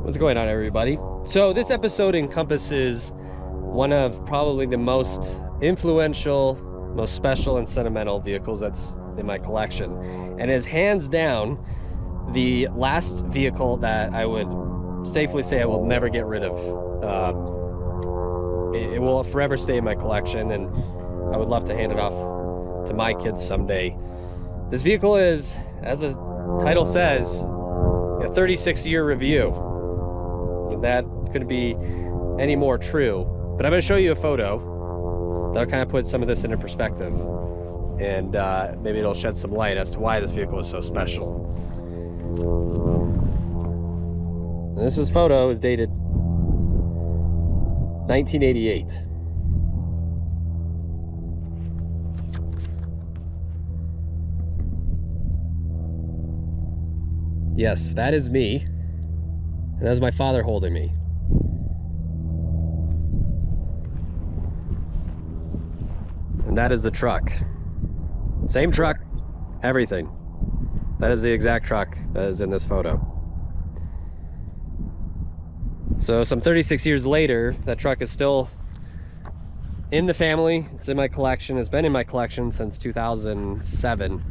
What's going on, everybody? So this episode encompasses one of probably the most influential, most special and sentimental vehicles that's in my collection, and is hands down the last vehicle that I would safely say I will never get rid of. It will forever stay in my collection, and I would love to hand it off to my kids someday. This vehicle is, as the title says, a 36-year review. That couldn't be any more true, but I'm going to show you a photo that'll kind of put some of this into perspective, and maybe it'll shed some light as to why this vehicle is so special. And this photo is dated 1988. Yes, that is me. And that's my father holding me. And that is the truck. Same truck, everything. That is the exact truck that is in this photo. So some 36 years later, that truck is still in the family. It's in my collection. It's been in my collection since 2007,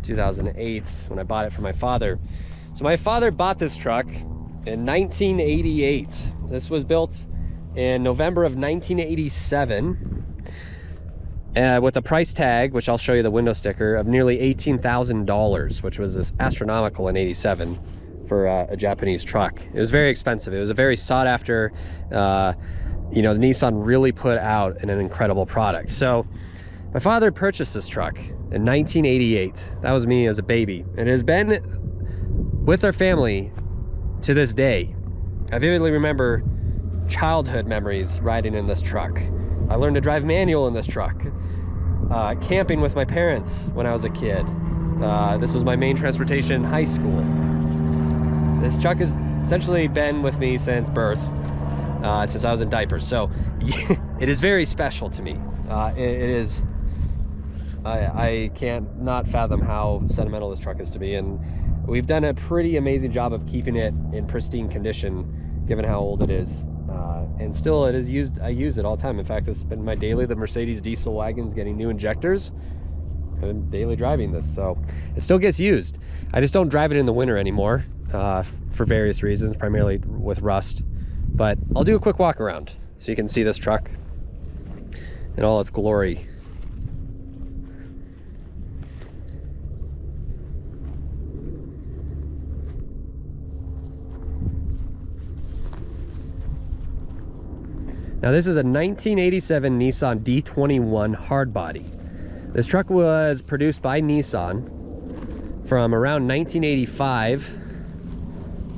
2008, when I bought it for my father. So my father bought this truck in 1988. This was built in November of 1987 with a price tag, which I'll show you the window sticker, of nearly $18,000, which was this astronomical in 87 for a Japanese truck. It was very expensive. It was a very sought after, you know, the Nissan really put out an incredible product. So my father purchased this truck in 1988. That was me as a baby, and it has been with our family to this day. I vividly remember childhood memories riding in this truck. I learned to drive manual in this truck. Camping with my parents when I was a kid. This was my main transportation in high school. This truck has essentially been with me since birth, since I was in diapers. So it is very special to me. It is, I can't not fathom how sentimental this truck is to me. And we've done a pretty amazing job of keeping it in pristine condition, given how old it is. And still it is used, I use it all the time. In fact, it's been my daily, the Mercedes diesel wagon's getting new injectors. I'm daily driving this, so it still gets used. I just don't drive it in the winter anymore for various reasons, primarily with rust. But I'll do a quick walk around so you can see this truck in all its glory. Now this is a 1987 Nissan D21 Hardbody. This truck was produced by Nissan from around 1985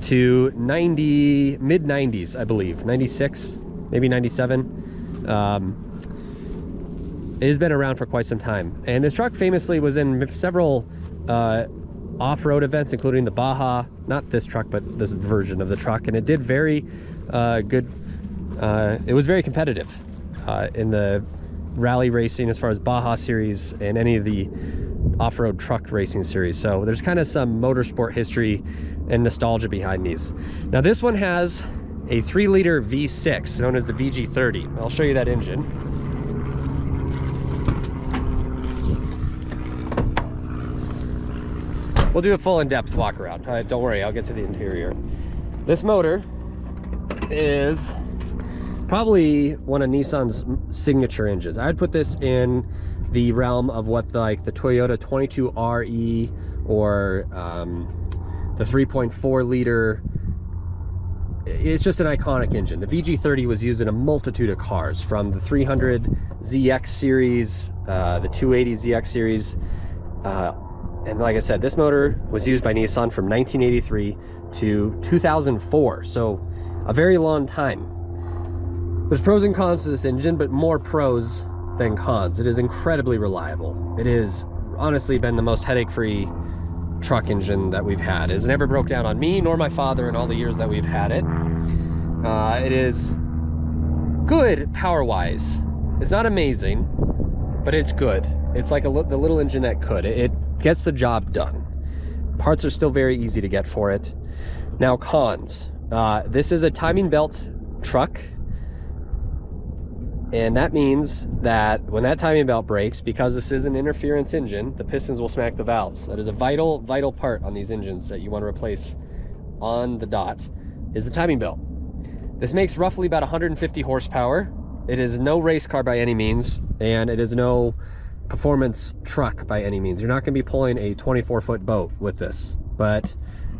to mid-90s, I believe, 96, maybe 97. It has been around for quite some time. And this truck famously was in several off-road events, including the Baja, not this truck, but this version of the truck. And it did very good. It was very competitive in the rally racing as far as Baja series and any of the off-road truck racing series. So there's kind of some motorsport history and nostalgia behind these. Now this one has a 3-liter V6 known as the VG30. I'll show you that engine. We'll do a full in-depth walk around. Don't worry, I'll get to the interior. This motor is probably one of Nissan's signature engines. I'd put this in the realm of what the Toyota 22RE or the 3.4 liter. It's just an iconic engine. The VG30 was used in a multitude of cars, from the 300 ZX series, the 280 ZX series, and like I said, this motor was used by Nissan from 1983 to 2004, so a very long time. There's pros and cons to this engine, but more pros than cons. It is incredibly reliable. It has honestly been the most headache-free truck engine that we've had. It has never broke down on me nor my father in all the years that we've had it. It is good power-wise. It's not amazing, but it's good. It's like the little engine that could. It gets the job done. Parts are still very easy to get for it. Now, cons. This is a timing belt truck, and that means that when that timing belt breaks, because this is an interference engine, the pistons will smack the valves. That is a vital part on these engines that you want to replace on the dot, is the timing belt. This makes roughly about 150 horsepower. It is no race car by any means, and it is no performance truck by any means. You're not going to be pulling a 24-foot boat with this, but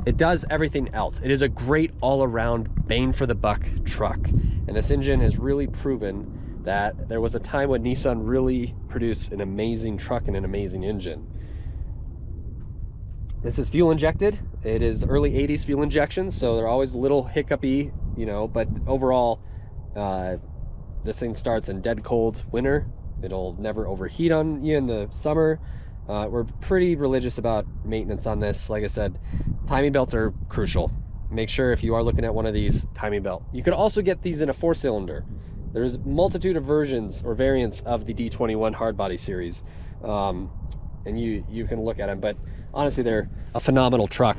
it does everything else. It is a great all-around bang for the buck truck, and this engine has really proven that there was a time when Nissan really produced an amazing truck and an amazing engine. This is fuel injected. It is early 80s fuel injection, so they're always a little hiccupy, you know, but overall, this thing starts in dead cold winter. It'll never overheat on you in the summer. We're pretty religious about maintenance on this. Like I said, timing belts are crucial. Make sure if you are looking at one of these, timing belt. You could also get these in a 4-cylinder. There's a multitude of versions or variants of the D21 Hardbody series, and you can look at them, but honestly, they're a phenomenal truck.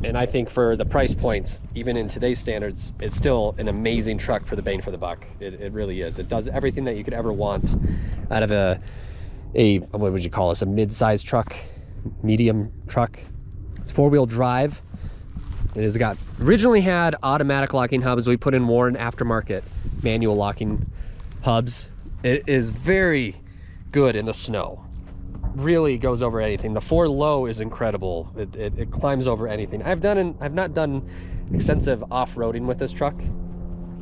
And I think for the price points, even in today's standards, it's still an amazing truck for the bang for the buck. It really is. It does everything that you could ever want out of a what would you call this, a mid-sized truck, medium truck. It's 4-wheel drive. It has got, originally had automatic locking hubs. We put in Warren aftermarket manual locking hubs. It is very good in the snow. Really goes over anything. The 4 low is incredible. It climbs over anything. I've not done extensive off-roading with this truck.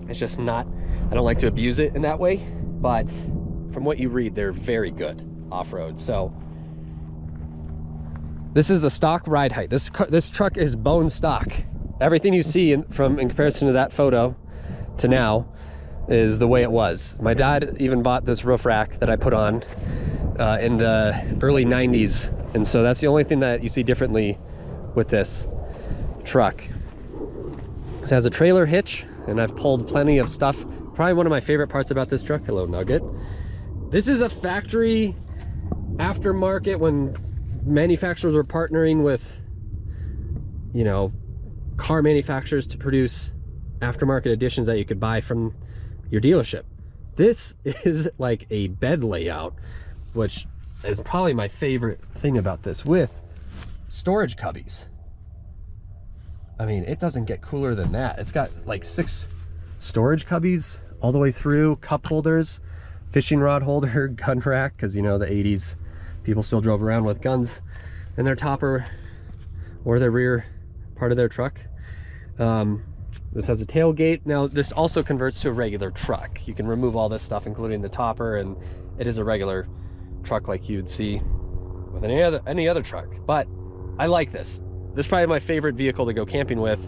It's just not, I don't like to abuse it in that way, but from what you read, they're very good off-road. So this is the stock ride height. This truck is bone stock. Everything you see in comparison to that photo to now is the way it was. My dad even bought this roof rack that I put on in the early 90s, and so that's the only thing that you see differently with this truck. This has a trailer hitch, and I've pulled plenty of stuff. Probably one of my favorite parts about this truck, hello Nugget, this is a factory aftermarket when manufacturers were partnering with, you know, car manufacturers to produce aftermarket editions that you could buy from your dealership. This is like a bed layout, which is probably my favorite thing about this, with storage cubbies. I mean, it doesn't get cooler than that. It's got like 6 storage cubbies all the way through, cup holders, fishing rod holder, gun rack, because you know the 80s people still drove around with guns in their topper or their rear part of their truck. This has a tailgate. Now this also converts to a regular truck. You can remove all this stuff, including the topper, and it is a regular truck like you'd see with any other truck. But I like this. This is probably my favorite vehicle to go camping with,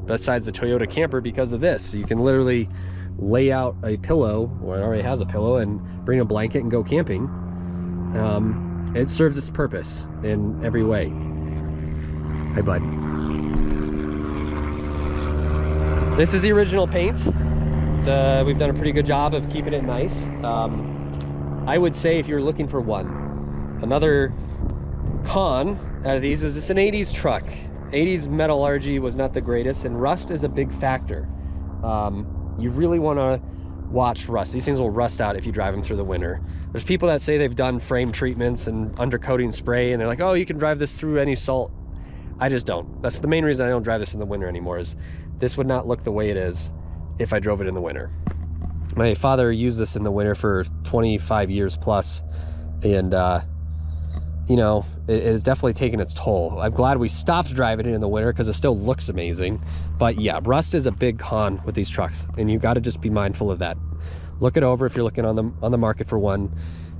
besides the Toyota camper, because of this. You can literally lay out a pillow, or it already has a pillow, and bring a blanket and go camping. It serves its purpose in every way. Hey bud. This is the original paint. We've done a pretty good job of keeping it nice. I would say if you're looking for one, another con out of these is it's an 80s truck. 80s metallurgy was not the greatest, and rust is a big factor. You really want to watch rust. These things will rust out if you drive them through the winter. There's people that say they've done frame treatments and undercoating spray, and they're like, oh, you can drive this through any salt. I just don't. That's the main reason I don't drive this in the winter anymore, is this would not look the way it is if I drove it in the winter. My father used this in the winter for 25 years plus, and you know, it has definitely taken its toll. I'm glad we stopped driving it in the winter because it still looks amazing. But yeah, rust is a big con with these trucks, and you got to just be mindful of that. Look it over if you're looking on the market for one,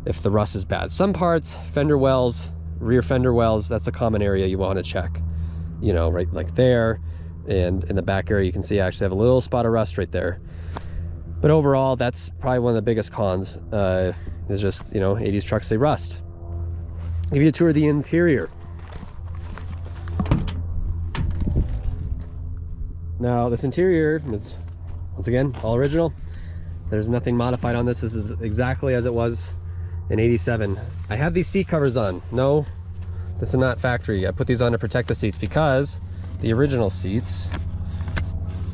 if the rust is bad. Some parts, fender wells, rear fender wells, that's a common area you want to check. You know, right like there, and in the back area you can see I actually have a little spot of rust right there. But overall, that's probably one of the biggest cons, is just, you know, 80s trucks, they rust. Give you a tour of the interior. Now this interior is, once again, all original. There's nothing modified on this. This is exactly as it was in 87. I have these seat covers on. No, this is not factory. I put these on to protect the seats because the original seats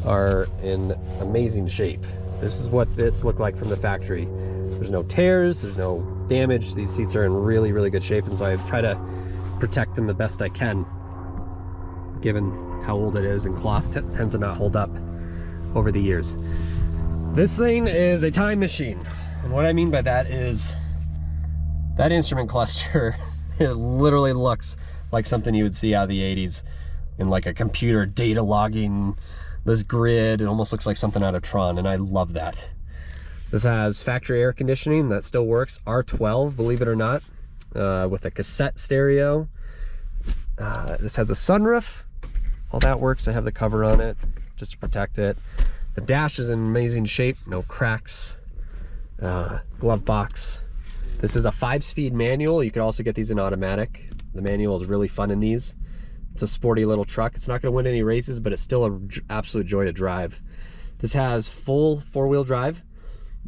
are in amazing shape. This is what this looked like from the factory. There's no tears, there's no damage. These seats are in really, really good shape, and so I try to protect them the best I can, given how old it is, and cloth tends to not hold up over the years. This thing is a time machine, and what I mean by that is that instrument cluster, it literally looks like something you would see out of the 80s in like a computer data logging. This grid, it almost looks like something out of Tron, and I love that. This has factory air conditioning that still works, R12, believe it or not, with a cassette stereo. This has a sunroof. All that works. I have the cover on it just to protect it. The dash is in amazing shape, no cracks. Glove box. This is a 5-speed manual. You could also get these in automatic. The manual is really fun in these. It's a sporty little truck. It's not going to win any races, but it's still an absolute joy to drive. This has full 4-wheel drive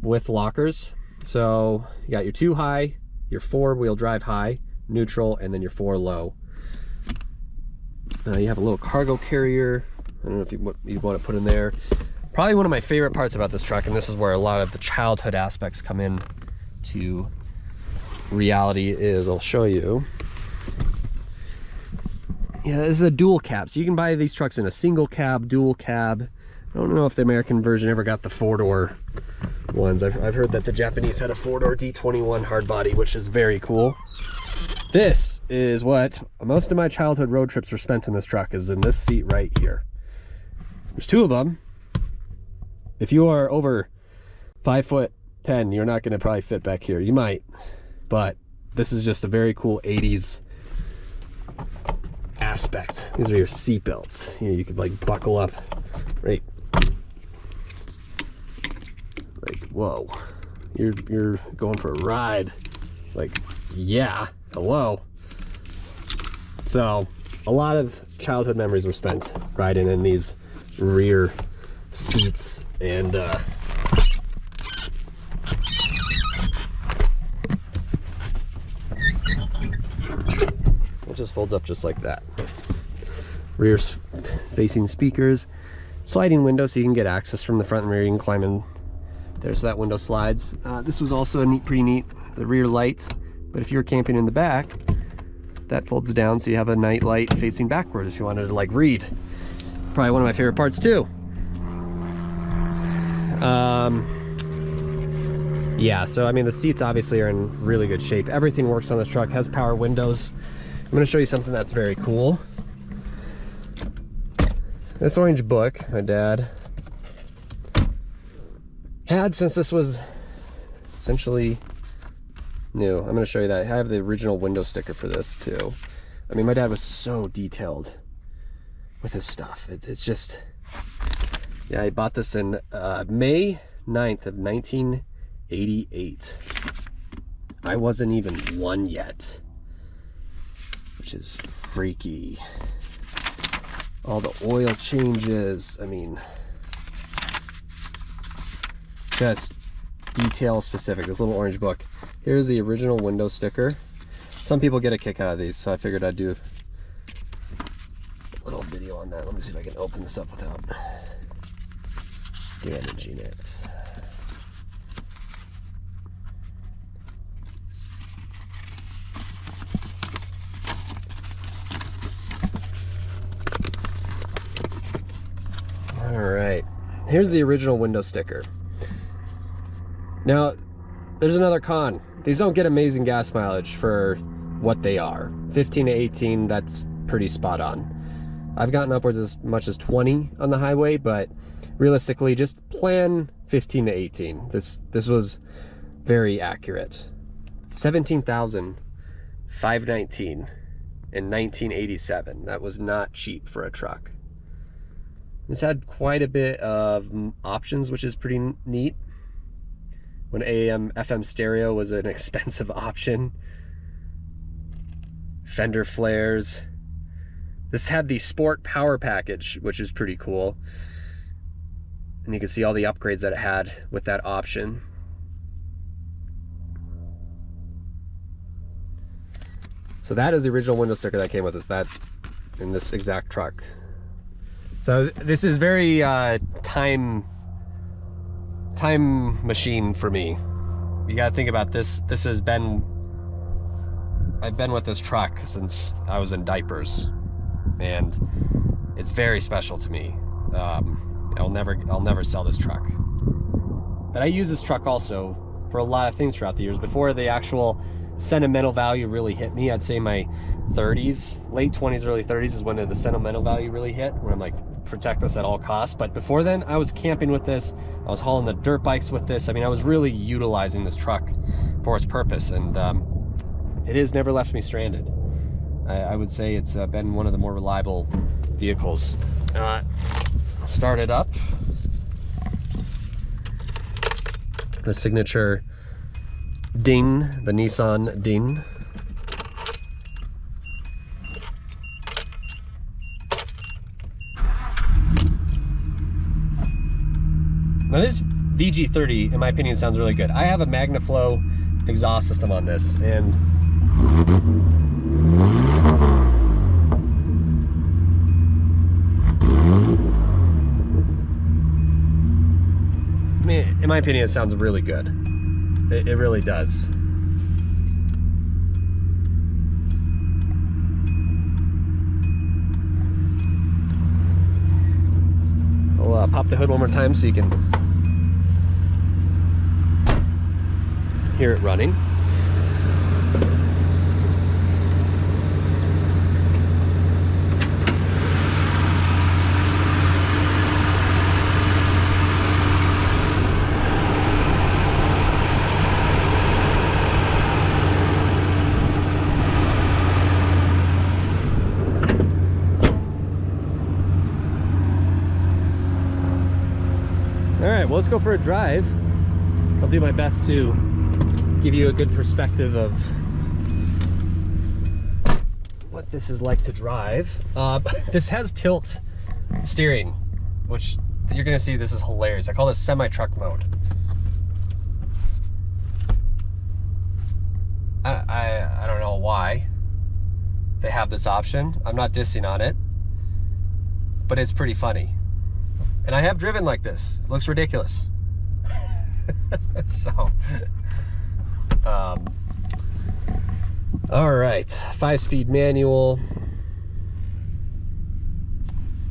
with lockers. So you got your 2 high, your 4-wheel drive high, neutral, and then your 4 low. You have a little cargo carrier. I don't know if you want to put in there. Probably one of my favorite parts about this truck, and this is where a lot of the childhood aspects come in to reality, is I'll show you. Yeah, this is a dual cab, so you can buy these trucks in a single cab, dual cab. I don't know if the American version ever got the 4-door ones. I've heard that the Japanese had a 4-door D21 Hardbody, which is very cool. This is what most of my childhood road trips were spent in. This truck is in this seat right here. There's 2 of them. If you are over 5'10", you're not going to probably fit back here. You might, but this is just a very cool 80s aspect. These are your seat belts. You could like buckle up, right? Like, whoa, you're going for a ride. Like, yeah, hello. So a lot of childhood memories were spent riding in these rear seats, and it just folds up just like that. Rear facing speakers, sliding window so you can get access from the front and rear. You can climb in there so that window slides. This was also pretty neat, the rear light, but if you're camping in the back, that folds down so you have a night light facing backward if you wanted to like read. Probably one of my favorite parts too. Yeah, so I mean the seats obviously are in really good shape. Everything works on this truck, has power windows. I'm going to show you something that's very cool. This orange book my dad had since this was essentially new. I'm going to show you that. I have the original window sticker for this too. I mean, my dad was so detailed with his stuff. It's just, yeah, I bought this in May 9th of 1988. I wasn't even 1 yet, which is freaky. All the oil changes, I mean, just detail specific. This little orange book. Here's the original window sticker. Some people get a kick out of these, so I figured I'd do a little video on that. Let me see if I can open this up without damaging it. All right, here's the original window sticker. Now, there's another con. These don't get amazing gas mileage for what they are. 15 to 18, that's pretty spot on. I've gotten upwards as much as 20 on the highway, but realistically, just plan 15 to 18. This was very accurate. 17,519 in 1987. That was not cheap for a truck. This had quite a bit of options, which is pretty neat. When AM, FM stereo was an expensive option. Fender flares. This had the Sport Power Package, which is pretty cool. And you can see all the upgrades that it had with that option. So that is the original window sticker that came with us, that in this exact truck. So this is very time machine for me. You gotta think about this. I've been with this truck since I was in diapers, and it's very special to me. I'll never sell this truck. But I use this truck also for a lot of things throughout the years. Before the actual sentimental value really hit me, I'd say my 30s, late 20s, early 30s is when the sentimental value really hit, when I'm like, protect this at all costs. But before then, I was camping with this. I was hauling the dirt bikes with this. I mean, I was really utilizing this truck for its purpose, and it has never left me stranded. I would say it's been one of the more reliable vehicles. Start it up. The signature ding, the Nissan ding. Now this VG30, in my opinion, sounds really good. I have a MagnaFlow exhaust system on this, and in my opinion, it sounds really good. It really does. I'll pop the hood one more time so you can hear it running. Well, let's go for a drive. I'll do my best to give you a good perspective of what this is like to drive. This has tilt steering, which you're gonna see. This is hilarious. I call this semi-truck mode. I don't know why they have this option. I'm not dissing on it, but it's pretty funny. And I have driven like this. It looks ridiculous. So, all right, 5-speed manual.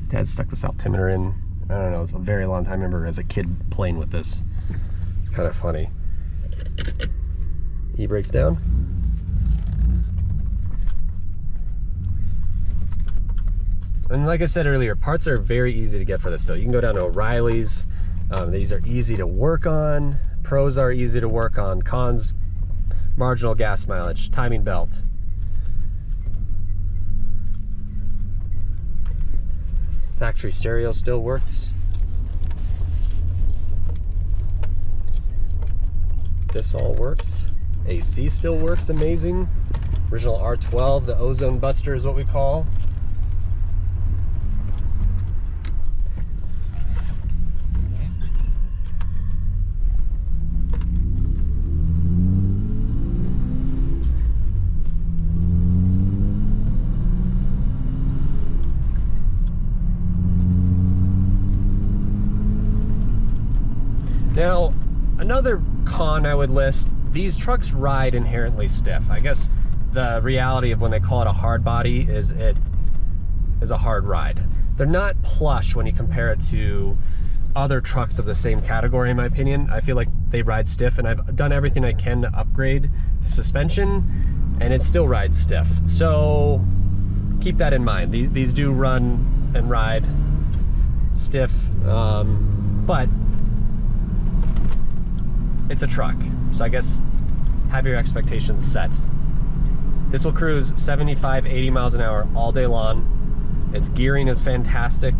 Dad stuck this altimeter in. I don't know, it's a very long time. I remember as a kid playing with this. It's kind of funny. E-brake's down. And like I said earlier, parts are very easy to get for this still. You can go down to O'Reilly's. These are easy to work on. Pros are easy to work on. Cons, marginal gas mileage, timing belt. Factory stereo still works. This all works. AC still works amazing. Original R12, the ozone buster is what we call. Now, another con I would list, these trucks ride inherently stiff. I guess the reality of when they call it a hard body is it is a hard ride. They're not plush when you compare it to other trucks of the same category, in my opinion. I feel like they ride stiff, and I've done everything I can to upgrade the suspension, and it still rides stiff. So keep that in mind. These do run and ride stiff, but it's a truck, so I guess have your expectations set. This will cruise 75, 80 miles an hour all day long. Its gearing is fantastic.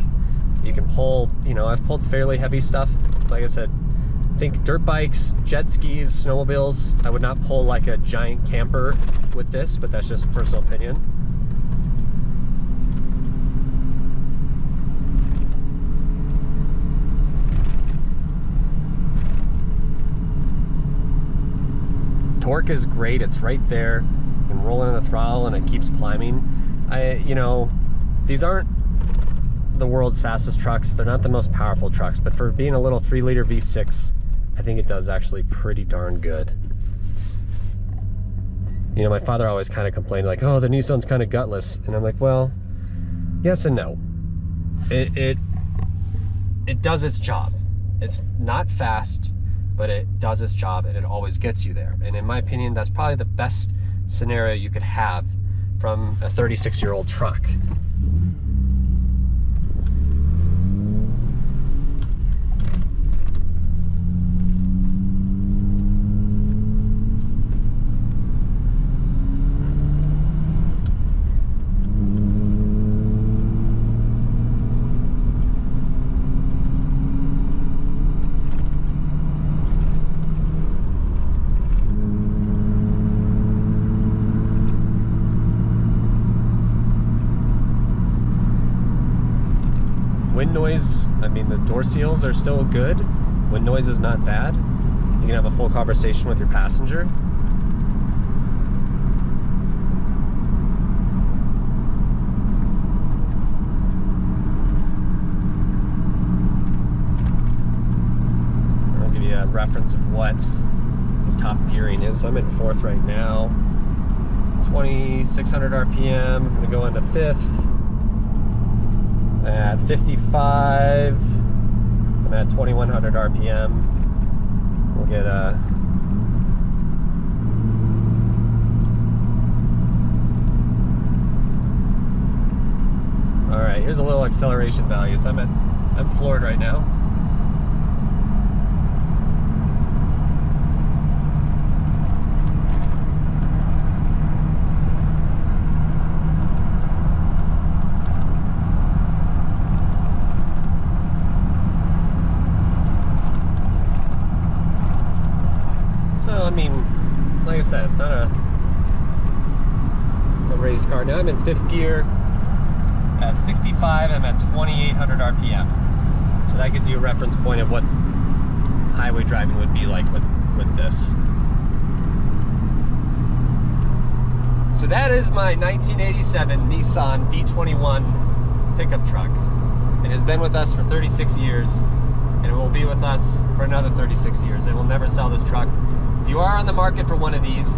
You can pull, you know, I've pulled fairly heavy stuff. Like I said, think dirt bikes, jet skis, snowmobiles. I would not pull like a giant camper with this, but that's just personal opinion. Torque is great. It's right there. You can roll in the throttle and it keeps climbing. You know, these aren't the world's fastest trucks. They're not the most powerful trucks, but for being a little 3-liter V6, I think it does actually pretty darn good. You know, my father always kind of complained like, oh, the Nissan's kind of gutless. And I'm like, well, yes and no. It does its job. It's not fast, but it does its job and it always gets you there. And in my opinion, that's probably the best scenario you could have from a 36-year-old truck. Wind noise, I mean, the door seals are still good. Wind noise is not bad. You can have a full conversation with your passenger. I'll give you a reference of what its top gearing is. So I'm in 4th right now. 2,600 RPM. I'm gonna go into 5th. At 55, I'm at 2,100 RPM. We'll get a all right. Here's a little acceleration value. So I'm floored right now. So, I mean, like I said, it's not a race car. Now I'm in 5th gear. At 65, I'm at 2,800 RPM. So that gives you a reference point of what highway driving would be like with this. So that is my 1987 Nissan D21 pickup truck. It has been with us for 36 years, and it will be with us for another 36 years. I will never sell this truck. If you are on the market for one of these,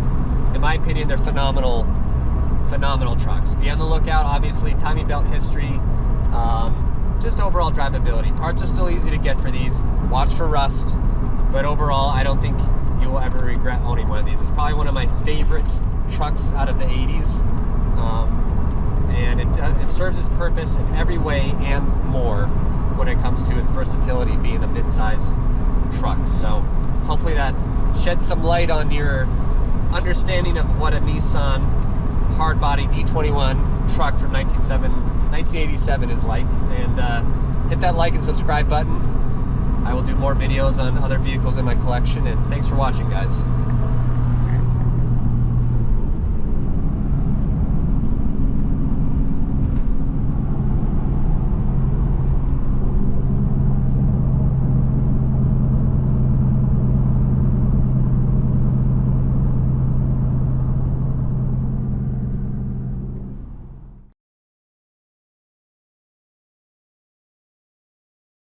in my opinion, they're phenomenal trucks. Be on the lookout, obviously, timing belt history, just overall drivability. Parts are still easy to get for these. Watch for rust, but overall, I don't think you will ever regret owning one of these. It's probably one of my favorite trucks out of the 80s, and it serves its purpose in every way and more when it comes to its versatility being a mid-size truck. So hopefully that sheds some light on your understanding of what a Nissan Hardbody D21 truck from 1987 is like. And hit that like and subscribe button. I will do more videos on other vehicles in my collection, and thanks for watching, guys.